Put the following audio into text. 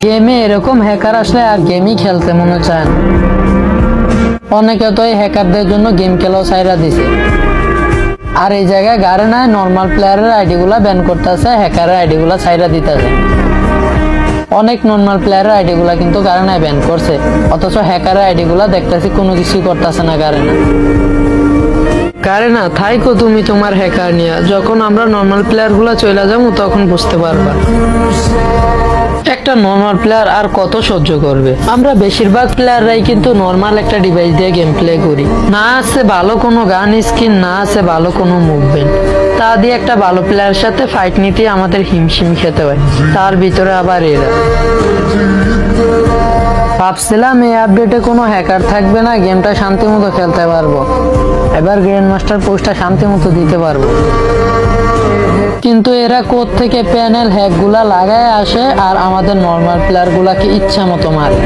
গেমে এরকম হ্যাকার আসলে আর গেমই খেলতে মনে চায় না। অনেকে তো এই হ্যাকারদের জন্য গেম খেলাও ছাইরা দিছে। আর এই জায়গায় গাড়ে নাই নর্মাল প্লেয়ারের আইডি গুলা ব্যান করতেছে, হ্যাকারের আইডি গুলা ছাইরা দিতেছে। অনেক নর্মাল প্লেয়ারের আইডি গুলা কিন্তু গাড়ে নাই ব্যান করছে, অথচ হ্যাকারের আইডি গুলা দেখতেছি কোনো কিছুই করতেছে না গাড়ে না। কারেনা থাইকো তুমি তোমার হ্যাকার নিয়ে, যখন আমরা নর্মাল প্লেয়ার গুলা চলে যাবো তখন বুঝতে পারবা। একটা নর্মাল প্লেয়ার আর কত সহ্য করবে। আমরা বেশিরভাগ প্লেয়াররাই কিন্তু নর্মাল একটা ডিভাইস দিয়ে গেম প্লে করি, না আছে ভালো কোনো গান স্কিন, না আছে ভালো কোনো মুভমেন্ট। তা দিয়ে একটা ভালো প্লেয়ারের সাথে ফাইট নিতে আমাদের হিমশিম খেতে হয়, তার ভিতরে আবার এরা। ভাবছিলাম এই আপডেটে কোনো হ্যাকার থাকবে না, গেমটা শান্তি মতো খেলতে পারবো, এবার গ্র্যান্ড মাস্টার পোস্টটা শান্তি মতো দিতে পারবো। কিন্তু এরা কোথ থেকে প্যানেল হ্যাক গুলা লাগায় আসে আর আমাদের নর্মাল প্লেয়ার গুলাকে ইচ্ছা মতো মারে।